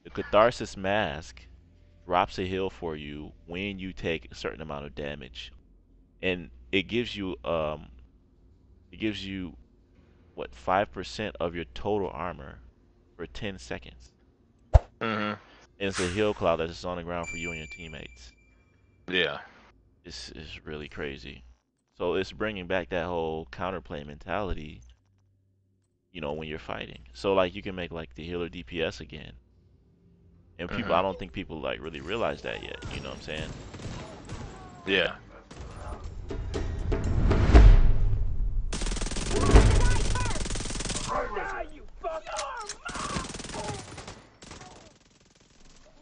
The Catharsis mask drops a heal for you when you take a certain amount of damage, and it gives you what 5% of your total armor for 10 seconds. Mm-hmm. And it's a heal cloud that's on the ground for you and your teammates. Yeah. It's really crazy. So it's bringing back that whole counterplay mentality, when you're fighting. So like you can make like the healer DPS again. And people, I Mm-hmm. don't think people like really realize that yet. You know what I'm saying? Yeah.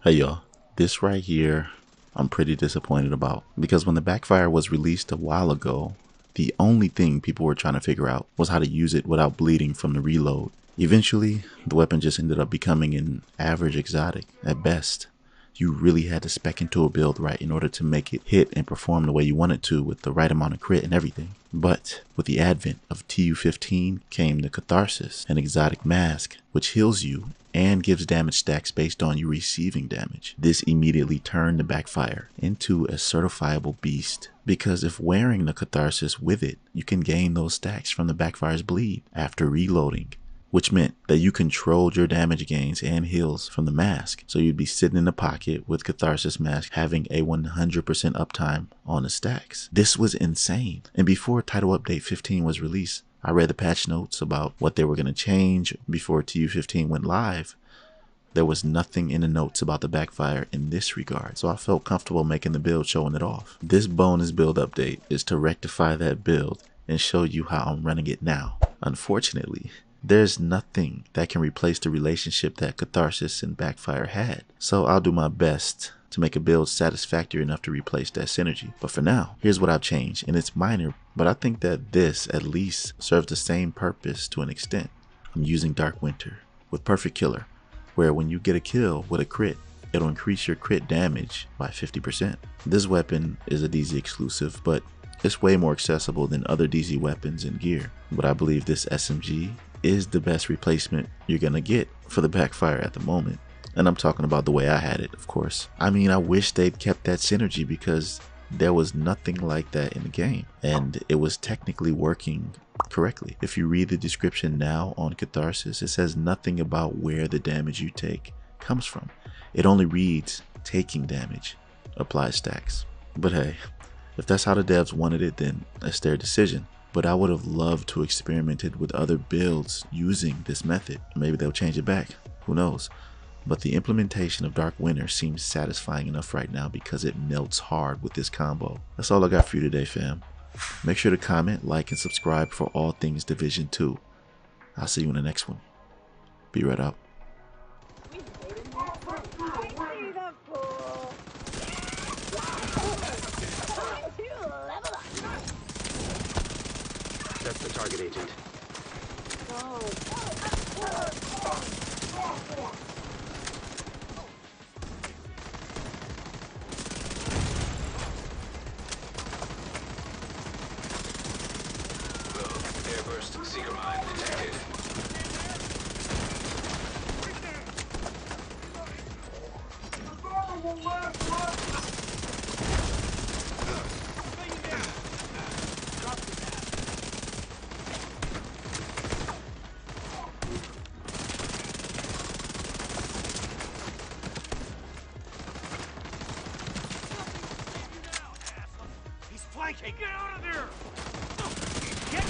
Hey y'all, this right here I'm pretty disappointed about, because when the backfire was released a while ago, the only thing people were trying to figure out was how to use it without bleeding from the reload. Eventually, the weapon just ended up becoming an average exotic at best. You really had to spec into a build right in order to make it hit and perform the way you wanted to with the right amount of crit and everything. But with the advent of TU15 came the Catharsis, an exotic mask which heals you and gives damage stacks based on you receiving damage. This immediately turned the backfire into a certifiable beast, because if wearing the Catharsis with it, you can gain those stacks from the backfire's bleed after reloading, which meant that you controlled your damage gains and heals from the mask. So you'd be sitting in the pocket with Catharsis mask having a 100% uptime on the stacks. This was insane. And before Title Update 15 was released, I read the patch notes about what they were going to change before TU15 went live. There was nothing in the notes about the backfire in this regard, so I felt comfortable making the build showing it off. This bonus build update is to rectify that build and show you how I'm running it now. Unfortunately, there's nothing that can replace the relationship that Catharsis and backfire had, so I'll do my best to make a build satisfactory enough to replace that synergy. But for now, here's what I've changed, and it's minor, but I think that this at least serves the same purpose to an extent. I'm using Dark Winter with Perfect Killer, where when you get a kill with a crit, it'll increase your crit damage by 50%. This weapon is a DZ exclusive, but it's way more accessible than other DZ weapons and gear. But I believe this SMG is the best replacement you're gonna get for the backfire at the moment. And I'm talking about the way I had it, of course. I mean, I wish they'd kept that synergy, because there was nothing like that in the game, and it was technically working correctly. If you read the description now on Catharsis, it says nothing about where the damage you take comes from. It only reads taking damage, apply stacks. But hey, if that's how the devs wanted it, then that's their decision. But I would have loved to experimented with other builds using this method. Maybe they'll change it back, who knows. But the implementation of Dark Winter seems satisfying enough right now, because it melts hard with this combo. That's all I got for you today, fam. Make sure to comment, like, and subscribe for all things Division 2. I'll see you in the next one. Be right out. That's the target agent. Airburst, seeker mine detected. He's flanking! Get out of there! Get!